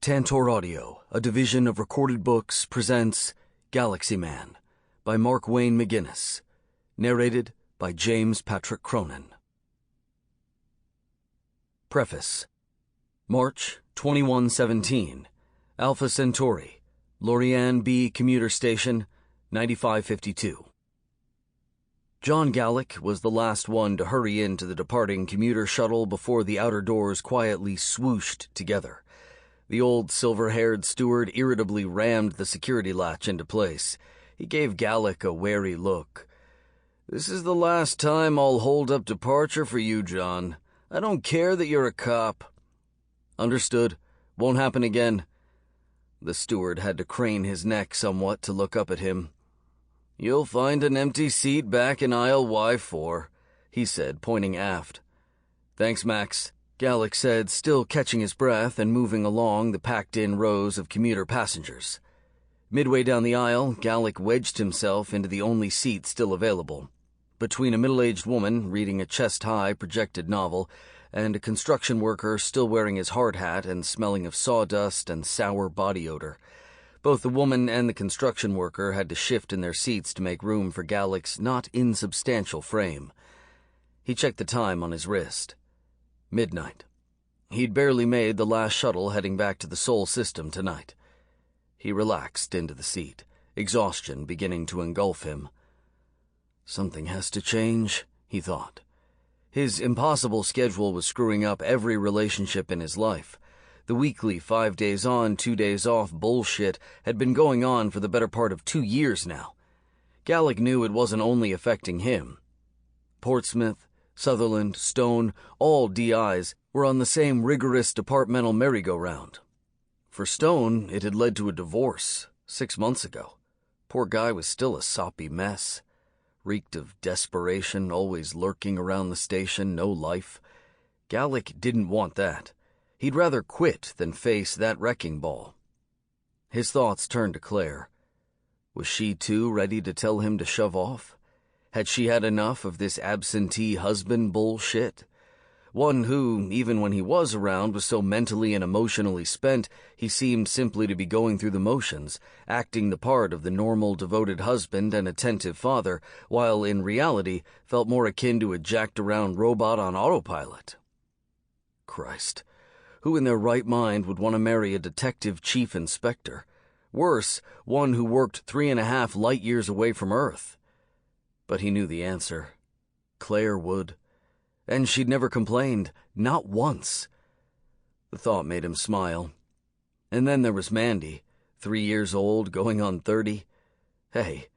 Tantor Audio, a division of Recorded Books, presents Galaxy Man by Mark Wayne Mcginnis, narrated by James Patrick Cronin. Preface. March 2117, Alpha Centauri, Lorian B Commuter Station, 9552. John Gallic was the last one to hurry into the departing commuter shuttle before the outer doors quietly swooshed together. The old silver-haired steward irritably rammed the security latch into place. He gave Gallic a wary look. "This is the last time I'll hold up departure for you, John. I don't care that you're a cop." "Understood. Won't happen again." The steward had to crane his neck somewhat to look up at him. "You'll find an empty seat back in aisle Y4, he said, pointing aft. "Thanks, Max," Gallic said, still catching his breath and moving along the packed-in rows of commuter passengers. Midway down the aisle, Gallic wedged himself into the only seat still available, between a middle-aged woman reading a chest-high projected novel and a construction worker still wearing his hard hat and smelling of sawdust and sour body odor. Both the woman and the construction worker had to shift in their seats to make room for Gallic's not insubstantial frame. He checked the time on his wrist. Midnight. He'd barely made the last shuttle heading back to the Sol system tonight. He relaxed into the seat, exhaustion beginning to engulf him. Something has to change, he thought. His impossible schedule was screwing up every relationship in his life. The weekly 5 days on, 2 days off bullshit had been going on for the better part of 2 years now. Gallic knew it wasn't only affecting him. Portsmouth, Sutherland, Stone, all DIs were on the same rigorous departmental merry-go-round. For Stone, it had led to a divorce 6 months ago. Poor guy was still a soppy mess. Reeked of desperation, always lurking around the station, no life. Gallic didn't want that. He'd rather quit than face that wrecking ball. His thoughts turned to Claire. Was she too ready to tell him to shove off? Had she had enough of this absentee husband bullshit? One who, even when he was around, was so mentally and emotionally spent, he seemed simply to be going through the motions, acting the part of the normal, devoted husband and attentive father, while in reality felt more akin to a jacked-around robot on autopilot. Christ, who in their right mind would want to marry a detective chief inspector? Worse, one who worked 3.5 light years away from Earth. But he knew the answer. Claire would. And she'd never complained, not once. The thought made him smile. And then there was Mandy, 3 years old, going on 30. Hey,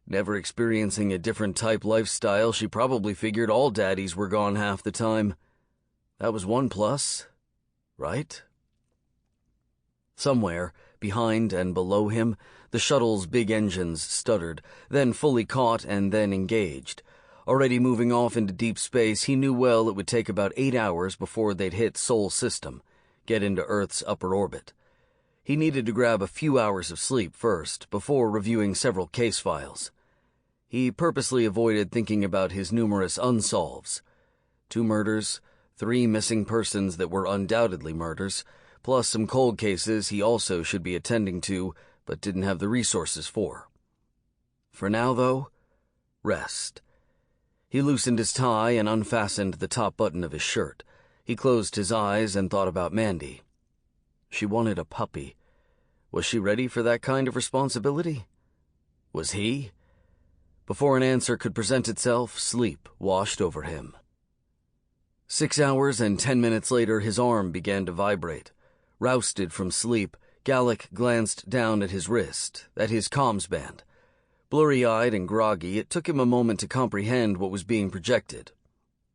never experiencing a different type lifestyle, she probably figured all daddies were gone half the time. That was one plus, right? Somewhere, behind and below him, the shuttle's big engines stuttered, then fully caught and then engaged. Already moving off into deep space, he knew well it would take about 8 hours before they'd hit Sol system, get into Earth's upper orbit. He needed to grab a few hours of sleep first, before reviewing several case files. He purposely avoided thinking about his numerous unsolves. 2 murders, 3 missing persons that were undoubtedly murders, plus some cold cases he also should be attending to, but didn't have the resources for. For now, though, rest. He loosened his tie and unfastened the top button of his shirt. He closed his eyes and thought about Mandy. She wanted a puppy. Was she ready for that kind of responsibility? Was he? Before an answer could present itself, sleep washed over him. 6 hours and 10 minutes later, his arm began to vibrate. Rousted from sleep, Gallic glanced down at his wrist, at his comms band. Blurry-eyed and groggy, it took him a moment to comprehend what was being projected.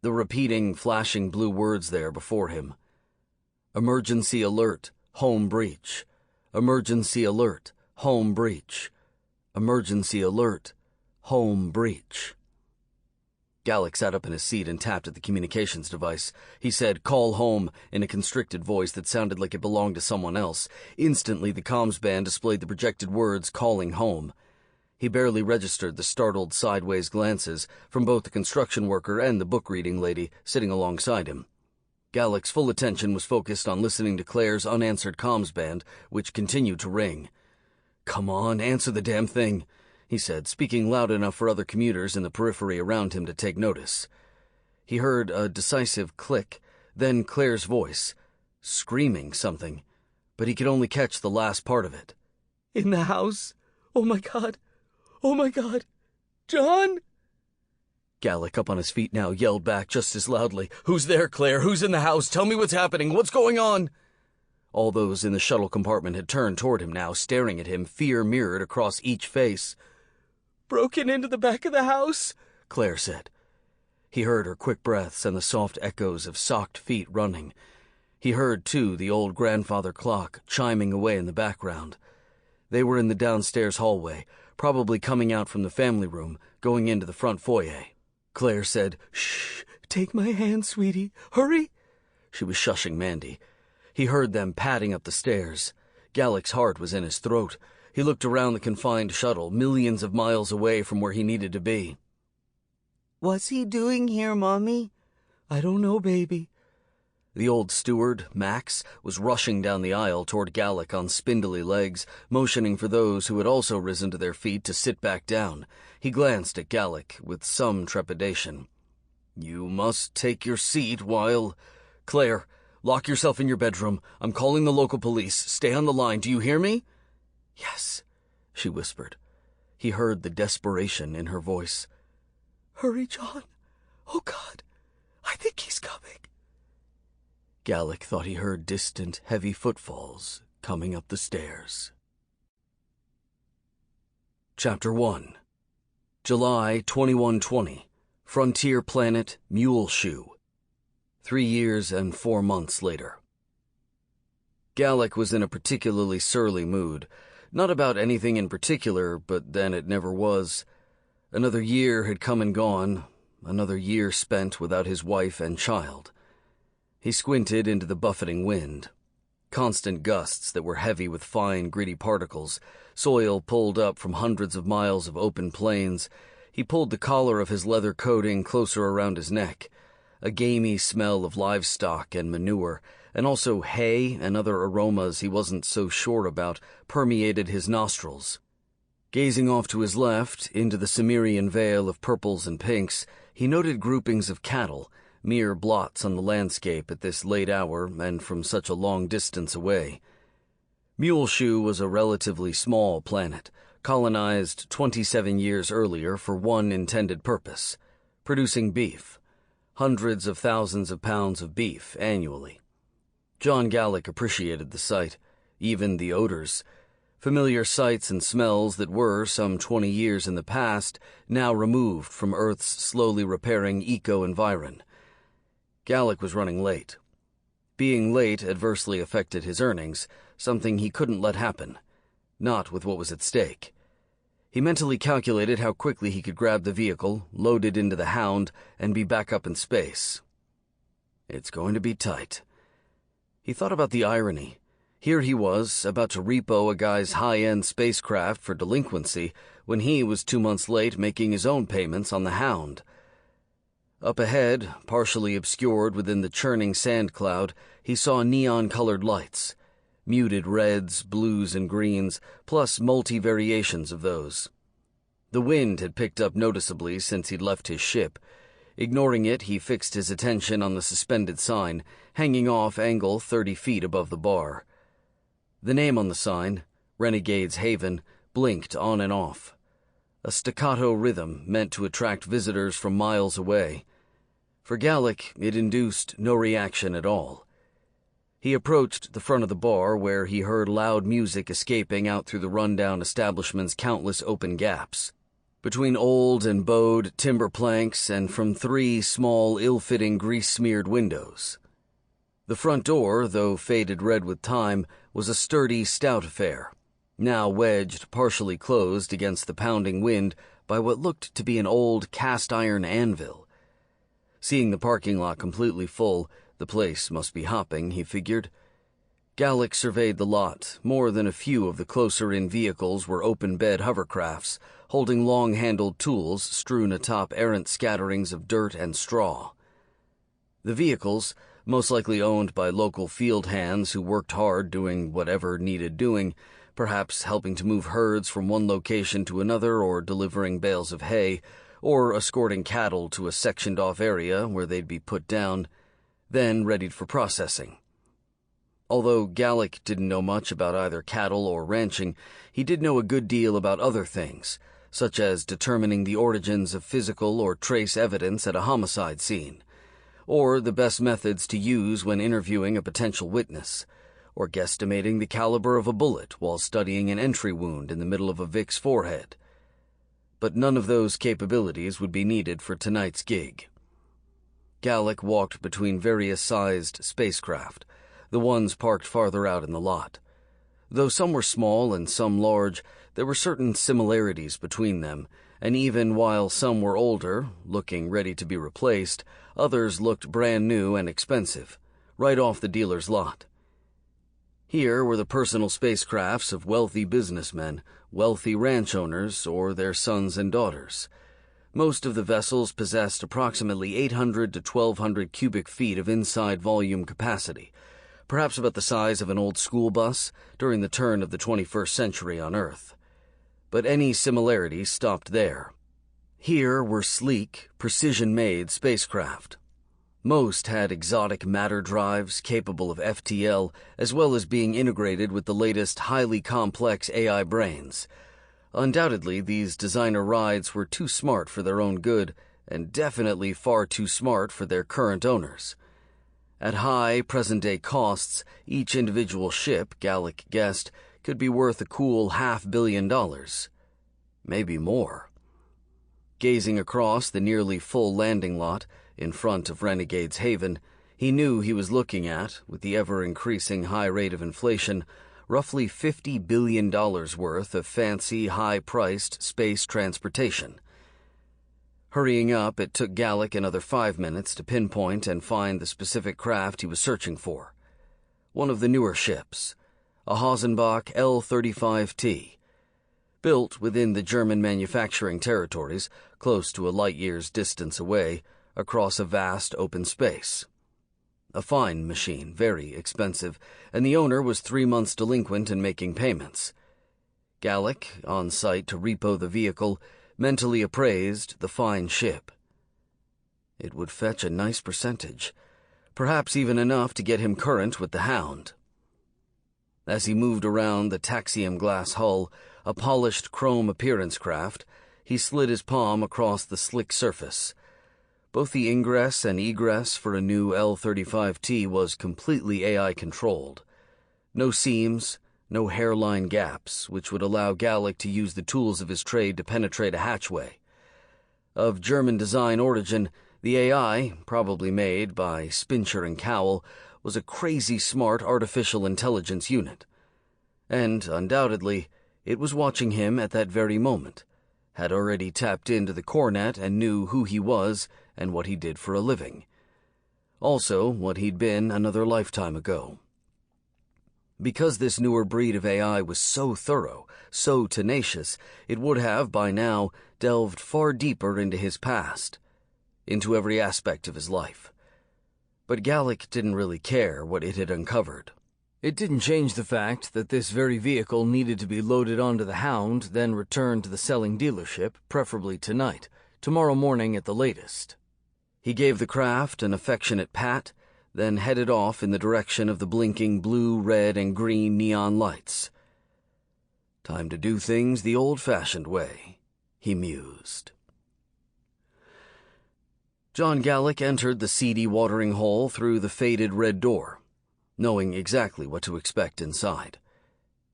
The repeating, flashing blue words there before him. Emergency alert, home breach. Emergency alert, home breach. Emergency alert, home breach. Gallic sat up in his seat and tapped at the communications device. He said, "Call home," in a constricted voice that sounded like it belonged to someone else. Instantly, the comms band displayed the projected words, "calling home." He barely registered the startled sideways glances from both the construction worker and the book-reading lady sitting alongside him. Gallic's full attention was focused on listening to Claire's unanswered comms band, which continued to ring. "Come on, answer the damn thing," he said, speaking loud enough for other commuters in the periphery around him to take notice. He heard a decisive click, then Claire's voice, screaming something, but he could only catch the last part of it. "In the house? Oh my God! Oh my God! John?" Gallic, up on his feet now, yelled back just as loudly, "Who's there, Claire? Who's in the house? Tell me what's happening. What's going on?" All those in the shuttle compartment had turned toward him now, staring at him, fear mirrored across each face. "Broken into the back of the house," Claire said. He heard her quick breaths and the soft echoes of socked feet running. He heard, too, the old grandfather clock chiming away in the background. They were in the downstairs hallway, probably coming out from the family room, going into the front foyer. Claire said, "Shh, take my hand, sweetie. Hurry." She was shushing Mandy. He heard them padding up the stairs. Gallic's heart was in his throat. He looked around the confined shuttle, millions of miles away from where he needed to be. "What's he doing here, Mommy?" "I don't know, baby." The old steward, Max, was rushing down the aisle toward Gallic on spindly legs, motioning for those who had also risen to their feet to sit back down. He glanced at Gallic with some trepidation. "You must take your seat while... Claire, lock yourself in your bedroom. I'm calling the local police. Stay on the line. Do you hear me?" "Yes," she whispered. He heard the desperation in her voice. "Hurry, John. Oh, God, I think he's coming." Gallic thought he heard distant, heavy footfalls coming up the stairs. Chapter 1. July 2120. Frontier planet Muleshoe. 3 years and 4 months later. Gallic was in a particularly surly mood. Not about anything in particular, but then it never was. Another year had come and gone, another year spent without his wife and child. He squinted into the buffeting wind. Constant gusts that were heavy with fine, gritty particles, soil pulled up from hundreds of miles of open plains. He pulled the collar of his leather coating closer around his neck. A gamey smell of livestock and manure, and also hay and other aromas he wasn't so sure about, permeated his nostrils. Gazing off to his left, into the Cimmerian veil of purples and pinks, he noted groupings of cattle, mere blots on the landscape at this late hour and from such a long distance away. Muleshoe was a relatively small planet, colonized 27 years earlier for one intended purpose: producing beef. Hundreds of thousands of pounds of beef annually. John Gallic appreciated the sight, even the odors. Familiar sights and smells that were, some 20 years in the past, now removed from Earth's slowly repairing eco-environ. Gallic was running late. Being late adversely affected his earnings, something he couldn't let happen. Not with what was at stake. He mentally calculated how quickly he could grab the vehicle, load it into the Hound, and be back up in space. It's going to be tight. He thought about the irony. Here he was, about to repo a guy's high-end spacecraft for delinquency, when he was 2 months late making his own payments on the Hound. Up ahead, partially obscured within the churning sand cloud, he saw neon-colored lights. Muted reds, blues, and greens, plus multi-variations of those. The wind had picked up noticeably since he'd left his ship. Ignoring it, he fixed his attention on the suspended sign, hanging off angle 30 feet above the bar. The name on the sign, Renegade's Haven, blinked on and off. A staccato rhythm meant to attract visitors from miles away. For Gallic, it induced no reaction at all. He approached the front of the bar where he heard loud music escaping out through the rundown establishment's countless open gaps. Between old and bowed timber planks and from 3 small, ill-fitting, grease-smeared windows. The front door, though faded red with time, was a sturdy, stout affair, now wedged partially closed against the pounding wind by what looked to be an old cast-iron anvil. Seeing the parking lot completely full, the place must be hopping, he figured. Gallic surveyed the lot. More than a few of the closer-in vehicles were open-bed hovercrafts, holding long-handled tools strewn atop errant scatterings of dirt and straw. The vehicles, most likely owned by local field hands who worked hard doing whatever needed doing, perhaps helping to move herds from one location to another or delivering bales of hay, or escorting cattle to a sectioned-off area where they'd be put down, then readied for processing. Although Gallic didn't know much about either cattle or ranching, he did know a good deal about other things, such as determining the origins of physical or trace evidence at a homicide scene, or the best methods to use when interviewing a potential witness, or guesstimating the caliber of a bullet while studying an entry wound in the middle of a Vic's forehead. But none of those capabilities would be needed for tonight's gig. Gallic walked between various sized spacecraft, the ones parked farther out in the lot. Though some were small and some large, there were certain similarities between them, and even while some were older, looking ready to be replaced, others looked brand new and expensive, right off the dealer's lot. Here were the personal spacecrafts of wealthy businessmen, wealthy ranch owners, or their sons and daughters. Most of the vessels possessed approximately 800 to 1,200 cubic feet of inside volume capacity, perhaps about the size of an old school bus during the turn of the 21st century on Earth. But any similarities stopped there. Here were sleek, precision-made spacecraft. Most had exotic matter drives capable of FTL, as well as being integrated with the latest highly complex AI brains. Undoubtedly, these designer rides were too smart for their own good, and definitely far too smart for their current owners. At high present-day costs, each individual ship, Gallic guessed, could be worth a cool $500 million. Maybe more. Gazing across the nearly full landing lot in front of Renegade's Haven, he knew he was looking at, with the ever-increasing high rate of inflation, roughly $50 billion worth of fancy, high-priced space transportation. Hurrying up, it took Gallic another 5 minutes to pinpoint and find the specific craft he was searching for. One of the newer ships, a Hasenbach L-35T. Built within the German manufacturing territories, close to a light year's distance away, across a vast open space. A fine machine, very expensive, and the owner was 3 months delinquent in making payments. Gallic, on site to repo the vehicle, mentally appraised the fine ship. It would fetch a nice percentage, perhaps even enough to get him current with the Hound. As he moved around the taxium glass hull, a polished chrome appearance craft, he slid his palm across the slick surface. Both the ingress and egress for a new L-35T was completely AI-controlled. No seams, no hairline gaps, which would allow Gallic to use the tools of his trade to penetrate a hatchway. Of German design origin, the AI, probably made by Spincher and Cowell, was a crazy smart artificial intelligence unit. And, undoubtedly, it was watching him at that very moment, had already tapped into the cornet and knew who he was and what he did for a living. Also, what he'd been another lifetime ago. Because this newer breed of AI was so thorough, so tenacious, it would have, by now, delved far deeper into his past, into every aspect of his life. But Gallic didn't really care what it had uncovered. It didn't change the fact that this very vehicle needed to be loaded onto the Hound, then returned to the selling dealership, preferably tonight, tomorrow morning at the latest. He gave the craft an affectionate pat, then headed off in the direction of the blinking blue, red, and green neon lights. Time to do things the old-fashioned way, he mused. John Gallic entered the seedy watering hole through the faded red door, knowing exactly what to expect inside.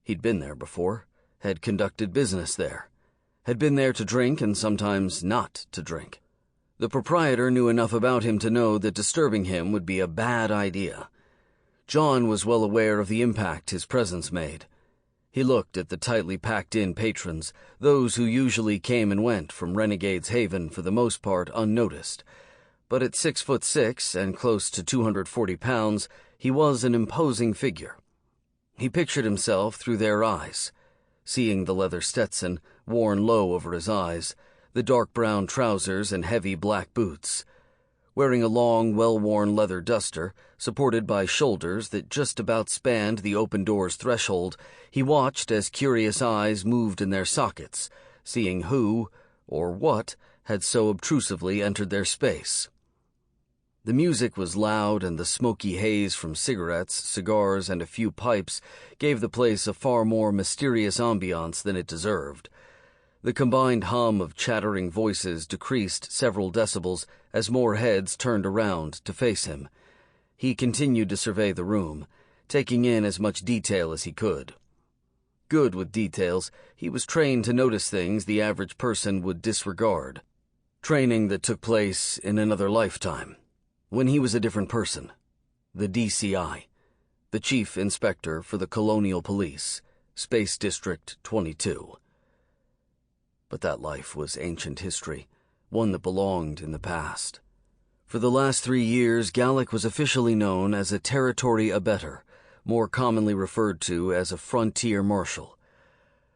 He'd been there before, had conducted business there, had been there to drink and sometimes not to drink. The proprietor knew enough about him to know that disturbing him would be a bad idea. John was well aware of the impact his presence made. He looked at the tightly packed-in patrons, those who usually came and went from Renegade's Haven for the most part unnoticed. But at 6'6" and close to 240 pounds, he was an imposing figure. He pictured himself through their eyes, seeing the leather Stetson worn low over his eyes, the dark brown trousers and heavy black boots. Wearing a long, well-worn leather duster, supported by shoulders that just about spanned the open door's threshold, he watched as curious eyes moved in their sockets, seeing who, or what, had so obtrusively entered their space. The music was loud, and the smoky haze from cigarettes, cigars, and a few pipes gave the place a far more mysterious ambiance than it deserved. The combined hum of chattering voices decreased several decibels as more heads turned around to face him. He continued to survey the room, taking in as much detail as he could. Good with details, he was trained to notice things the average person would disregard. Training that took place in another lifetime, when he was a different person. The DCI, the Chief Inspector for the Colonial Police, Space District 22. But that life was ancient history, one that belonged in the past. For the last 3 years, Gallic was officially known as a Territory Abettor, more commonly referred to as a Frontier Marshal.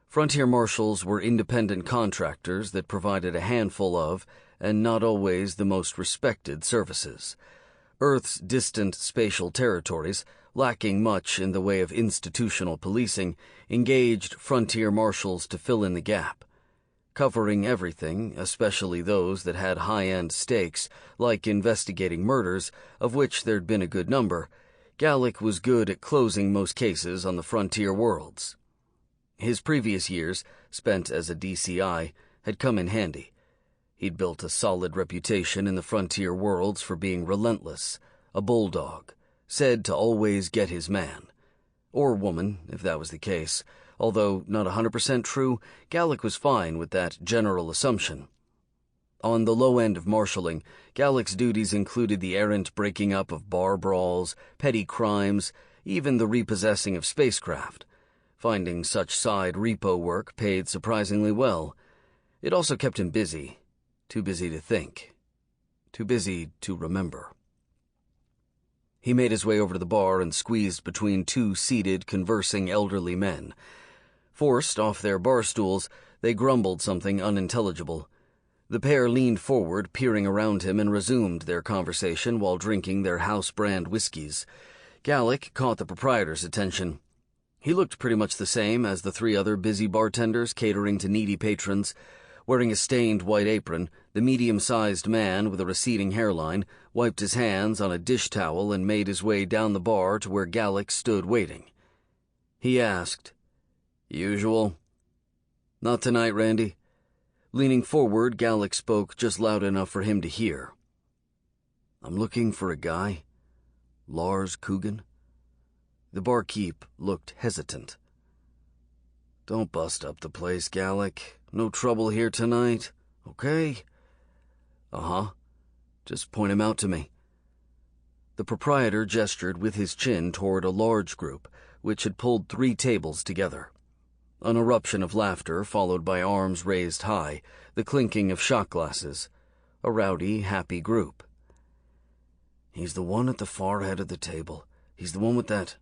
Frontier Marshals were independent contractors that provided a handful of, and not always the most respected, services. Earth's distant spatial territories, lacking much in the way of institutional policing, engaged Frontier Marshals to fill in the gap. Covering everything, especially those that had high-end stakes, like investigating murders, of which there'd been a good number, Gallic was good at closing most cases on the frontier worlds. His previous years, spent as a DCI, had come in handy. He'd built a solid reputation in the frontier worlds for being relentless, a bulldog, said to always get his man. Or woman, if that was the case. Although not 100% true, Gallic was fine with that general assumption. On the low end of marshalling, Gallic's duties included the errant breaking up of bar brawls, petty crimes, even the repossessing of spacecraft. Finding such side repo work paid surprisingly well. It also kept him busy. Too busy to think. Too busy to remember. He made his way over to the bar and squeezed between two seated, conversing elderly men. Forced off their bar stools, they grumbled something unintelligible. The pair leaned forward, peering around him, and resumed their conversation while drinking their house-brand whiskeys. Gallic caught the proprietor's attention. He looked pretty much the same as the 3 other busy bartenders catering to needy patrons. Wearing a stained white apron, the medium-sized man with a receding hairline wiped his hands on a dish towel and made his way down the bar to where Gallic stood waiting. He asked, "Usual?" "Not tonight, Randy." Leaning forward, Gallic spoke just loud enough for him to hear. "I'm looking for a guy. Lars Coogan." The barkeep looked hesitant. "Don't bust up the place, Gallic. No trouble here tonight, okay?" "Uh-huh. Just point him out to me." The proprietor gestured with his chin toward a large group, which had pulled 3 tables together. An eruption of laughter, followed by arms raised high, the clinking of shot glasses. A rowdy, happy group. "He's the one at the far head of the table. He's the one with that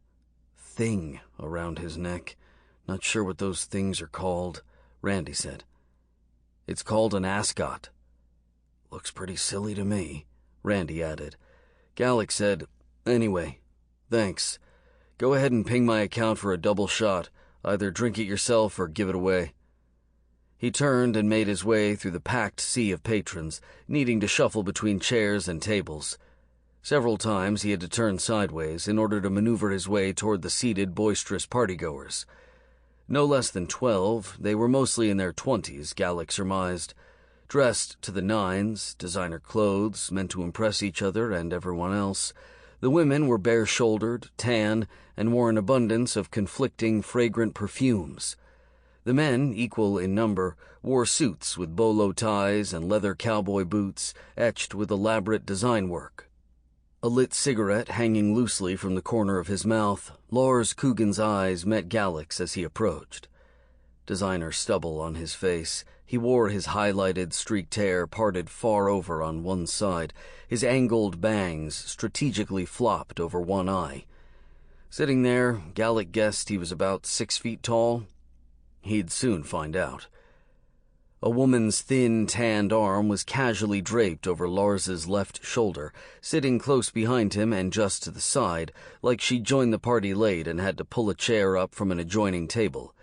thing around his neck. Not sure what those things are called," Randy said. "It's called an ascot." "Looks pretty silly to me," Randy added. Gallic said, "Anyway, thanks. Go ahead and ping my account for a double shot. Either drink it yourself or give it away." He turned and made his way through the packed sea of patrons, needing to shuffle between chairs and tables. Several times he had to turn sideways in order to maneuver his way toward the seated, boisterous partygoers. No less than 12, they were mostly in their 20s, Gallic surmised. Dressed to the nines, designer clothes meant to impress each other and everyone else. The women were bare-shouldered, tan, and wore an abundance of conflicting, fragrant perfumes. The men, equal in number, wore suits with bolo ties and leather cowboy boots etched with elaborate design work. A lit cigarette hanging loosely from the corner of his mouth, Lars Coogan's eyes met Gallic's as he approached. Designer stubble on his face, he wore his highlighted, streaked hair parted far over on one side, his angled bangs strategically flopped over one eye. Sitting there, Gallic guessed he was about 6 feet tall. He'd soon find out. A woman's thin, tanned arm was casually draped over Lars's left shoulder, sitting close behind him and just to the side, like she'd joined the party late and had to pull a chair up from an adjoining table.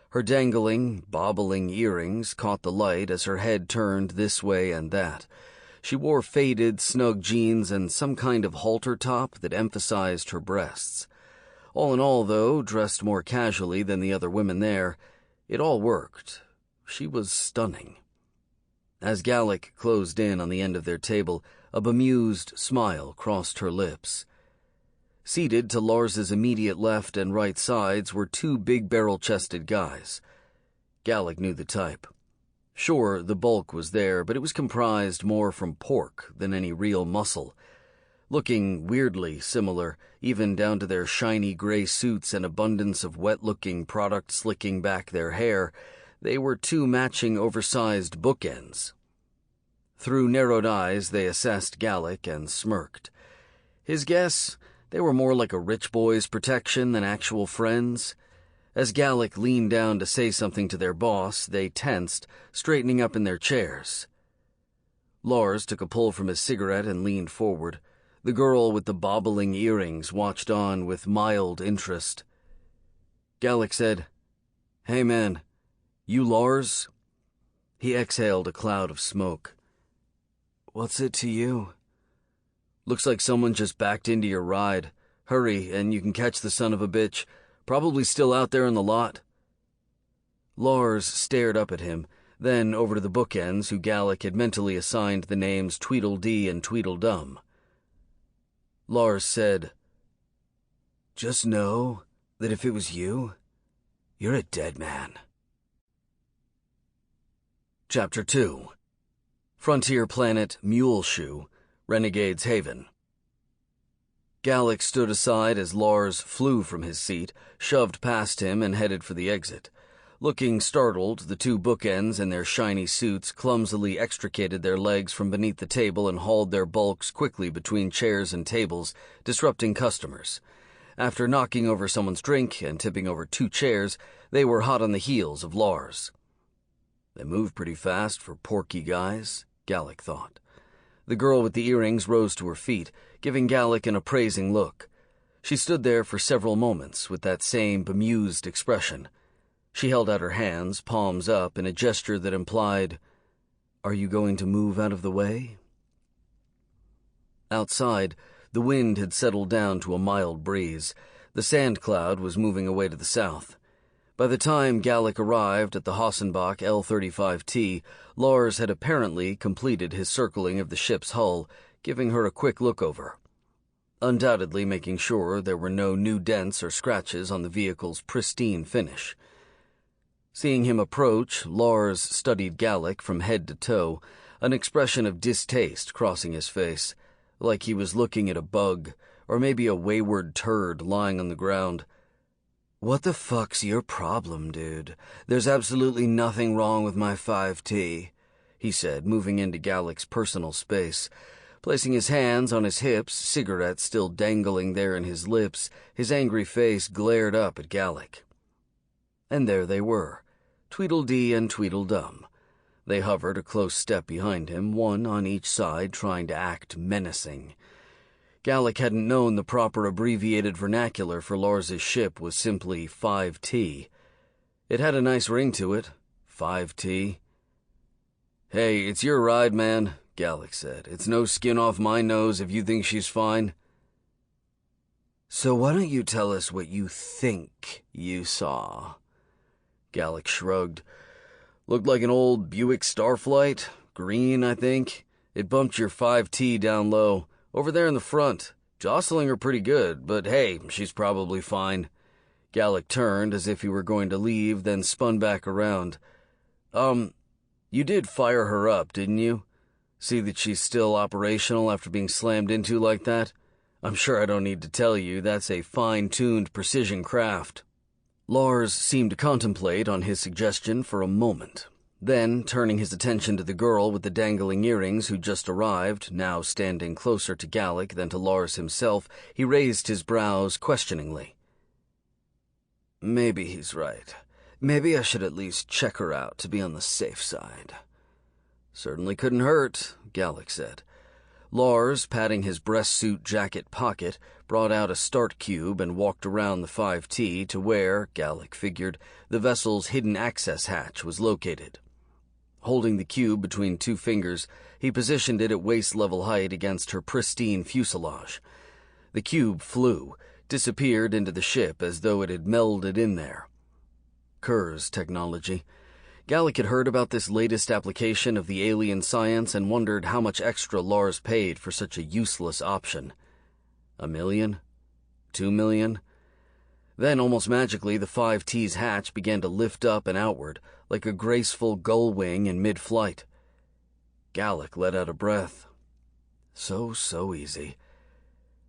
Her dangling, bobbling earrings caught the light as her head turned this way and that. She wore faded, snug jeans and some kind of halter top that emphasized her breasts. All in all, though, dressed more casually than the other women there, it all worked. She was stunning. As Gallic closed in on the end of their table, a bemused smile crossed her lips. Seated to Lars's immediate left and right sides were two big barrel-chested guys. Gallic knew the type. Sure, the bulk was there, but it was comprised more from pork than any real muscle. Looking weirdly similar, even down to their shiny gray suits and abundance of wet-looking product slicking back their hair, they were two matching oversized bookends. Through narrowed eyes, they assessed Gallic and smirked. His guess, they were more like a rich boy's protection than actual friends. As Gallic leaned down to say something to their boss, they tensed, straightening up in their chairs. Lars took a pull from his cigarette and leaned forward. The girl with the bobbling earrings watched on with mild interest. Gallic said, "Hey man, you Lars?" He exhaled a cloud of smoke. "What's it to you?" "Looks like someone just backed into your ride. Hurry, and you can catch the son of a bitch. Probably still out there in the lot." Lars stared up at him, then over to the bookends who Gallic had mentally assigned the names Tweedledee and Tweedledum. Lars said, "Just know that if it was you, you're a dead man." Chapter 2. Frontier Planet Muleshoe, Renegade's Haven. Gallic stood aside as Lars flew from his seat, shoved past him, and headed for the exit. Looking startled, the two bookends in their shiny suits clumsily extricated their legs from beneath the table and hauled their bulks quickly between chairs and tables, disrupting customers. After knocking over someone's drink and tipping over two chairs, they were hot on the heels of Lars. They moved pretty fast for porky guys, Gallic thought. The girl with the earrings rose to her feet, giving Gallic an appraising look. She stood there for several moments with that same bemused expression. She held out her hands, palms up, in a gesture that implied, "Are you going to move out of the way?" Outside, the wind had settled down to a mild breeze. The sand cloud was moving away to the south. By the time Gallic arrived at the Hassenbach L-35T, Lars had apparently completed his circling of the ship's hull, giving her a quick look over. Undoubtedly making sure there were no new dents or scratches on the vehicle's pristine finish. Seeing him approach, Lars studied Gallic from head to toe, an expression of distaste crossing his face, like he was looking at a bug, or maybe a wayward turd lying on the ground. "What the fuck's your problem, dude? There's absolutely nothing wrong with my 5T, he said, moving into Gallic's personal space. Placing his hands on his hips, cigarette still dangling there in his lips, his angry face glared up at Gallic. And there they were, Tweedledee and Tweedledum. They hovered a close step behind him, one on each side, trying to act menacing. Gallic hadn't known the proper abbreviated vernacular for Lars's ship was simply 5T. It had a nice ring to it, 5T. "Hey, it's your ride, man," Gallic said. "It's no skin off my nose if you think she's fine." "So why don't you tell us what you think you saw?" Gallic shrugged. "Looked like an old Buick Starflight. Green, I think. It bumped your 5T down low. Over there in the front. Jostling her pretty good, but hey, she's probably fine." Gallic turned as if he were going to leave, then spun back around. You did fire her up, didn't you? See that she's still operational after being slammed into like that? I'm sure I don't need to tell you that's a fine-tuned precision craft." Lars seemed to contemplate on his suggestion for a moment. Then, turning his attention to the girl with the dangling earrings who just arrived, now standing closer to Gallic than to Lars himself, he raised his brows questioningly. "Maybe he's right. Maybe I should at least check her out to be on the safe side. Certainly couldn't hurt, Gallic said. Lars, patting his breast suit jacket pocket, brought out a start cube and walked around the 5T to where, Gallic figured, the vessel's hidden access hatch was located. Holding the cube between two fingers, he positioned it at waist-level height against her pristine fuselage. The cube flew, disappeared into the ship as though it had melded in there. Kerr's technology. Gallic had heard about this latest application of the alien science and wondered how much extra Lars paid for such a useless option. $1 million? $2 million? Then, almost magically, the 5T's hatch began to lift up and outward, like a graceful gull wing in mid-flight. Gallic let out a breath. So easy.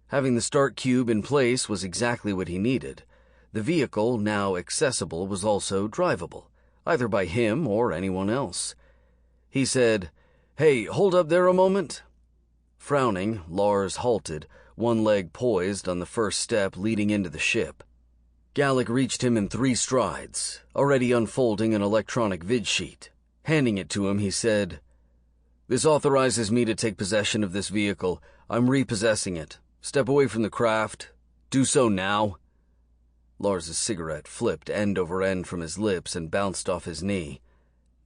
Having the start cube in place was exactly what he needed. The vehicle, now accessible, was also drivable, either by him or anyone else. He said, "Hey, hold up there a moment." Frowning, Lars halted, one leg poised on the first step leading into the ship. Gallic reached him in 3 strides, already unfolding an electronic vid sheet. Handing it to him, he said, "This authorizes me to take possession of this vehicle. I'm repossessing it. Step away from the craft. Do so now." Lars's cigarette flipped end over end from his lips and bounced off his knee.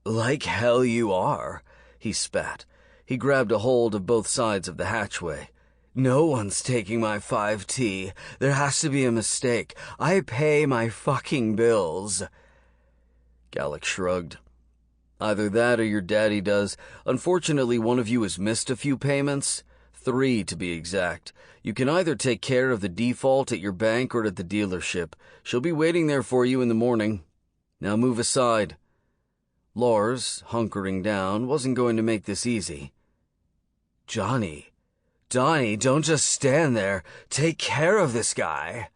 "Like hell you are," he spat. He grabbed a hold of both sides of the hatchway. "No one's taking my 5T. There has to be a mistake. I pay my fucking bills." Gallic shrugged. "Either that or your daddy does. Unfortunately, one of you has missed a few payments. 3 to be exact. You can either take care of the default at your bank or at the dealership. She'll be waiting there for you in the morning. Now move aside." Lars, hunkering down, wasn't going to make this easy. "Donnie, don't just stand there. Take care of this guy."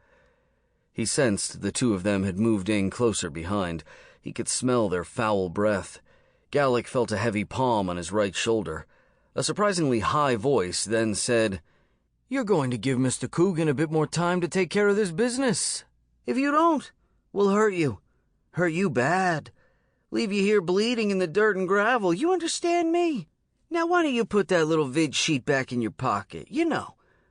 He sensed the two of them had moved in closer behind. He could smell their foul breath. Gallic felt a heavy palm on his right shoulder. A surprisingly high voice then said, "You're going to give Mr. Coogan a bit more time to take care of this business. If you don't, we'll hurt you. Hurt you bad. Leave you here bleeding in the dirt and gravel. You understand me? Now why don't you put that little vid sheet back in your pocket,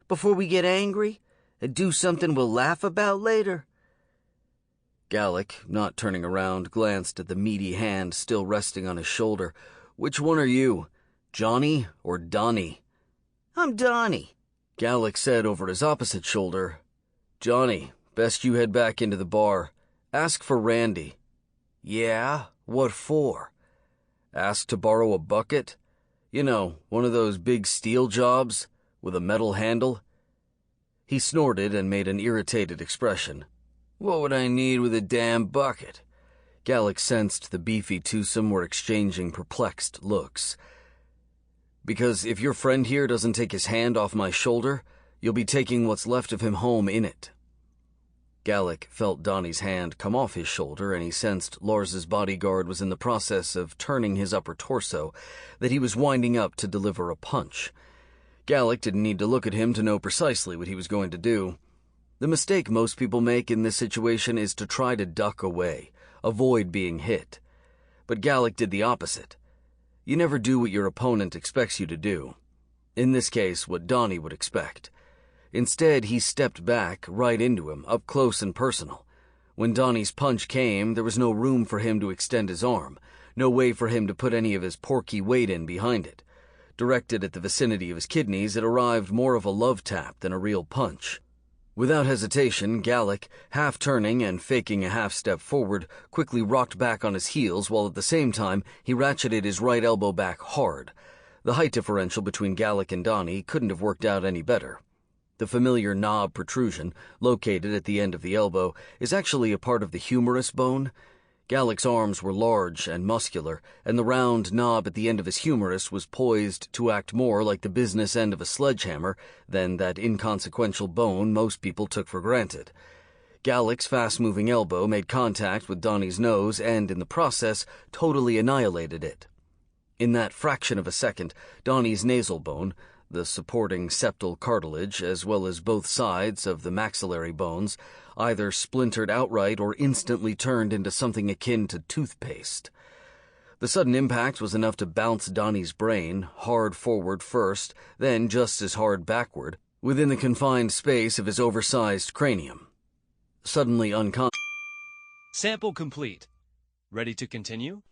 before we get angry, and do something we'll laugh about later?" Gallic, not turning around, glanced at the meaty hand still resting on his shoulder. "Which one are you? Johnny or Donnie?" "I'm Donnie," Gallic said over his opposite shoulder. "Johnny, best you head back into the bar. Ask for Randy." "Yeah? What for?" "Ask to borrow a bucket. One of those big steel jobs with a metal handle." He snorted and made an irritated expression. "What would I need with a damn bucket?" Gallic sensed the beefy twosome were exchanging perplexed looks. "Because if your friend here doesn't take his hand off my shoulder, you'll be taking what's left of him home in it." Gallic felt Donnie's hand come off his shoulder, and he sensed Lars's bodyguard was in the process of turning his upper torso, that he was winding up to deliver a punch. Gallic didn't need to look at him to know precisely what he was going to do. The mistake most people make in this situation is to try to duck away, avoid being hit. But Gallic did the opposite. You never do what your opponent expects you to do. In this case, what Donnie would expect. Instead, he stepped back, right into him, up close and personal. When Donnie's punch came, there was no room for him to extend his arm, no way for him to put any of his porky weight in behind it. Directed at the vicinity of his kidneys, it arrived more of a love tap than a real punch. Without hesitation, Gallic, half-turning and faking a half-step forward, quickly rocked back on his heels while at the same time he ratcheted his right elbow back hard. The height differential between Gallic and Donnie couldn't have worked out any better. The familiar knob protrusion, located at the end of the elbow, is actually a part of the humerus bone. Gallic's arms were large and muscular, and the round knob at the end of his humerus was poised to act more like the business end of a sledgehammer than that inconsequential bone most people took for granted. Gallic's fast-moving elbow made contact with Donnie's nose and, in the process, totally annihilated it. In that fraction of a second, Donnie's nasal bone, the supporting septal cartilage, as well as both sides of the maxillary bones, either splintered outright or instantly turned into something akin to toothpaste. The sudden impact was enough to bounce Donnie's brain, hard forward first, then just as hard backward, within the confined space of his oversized cranium. Suddenly unconscious. Sample complete. Ready to continue?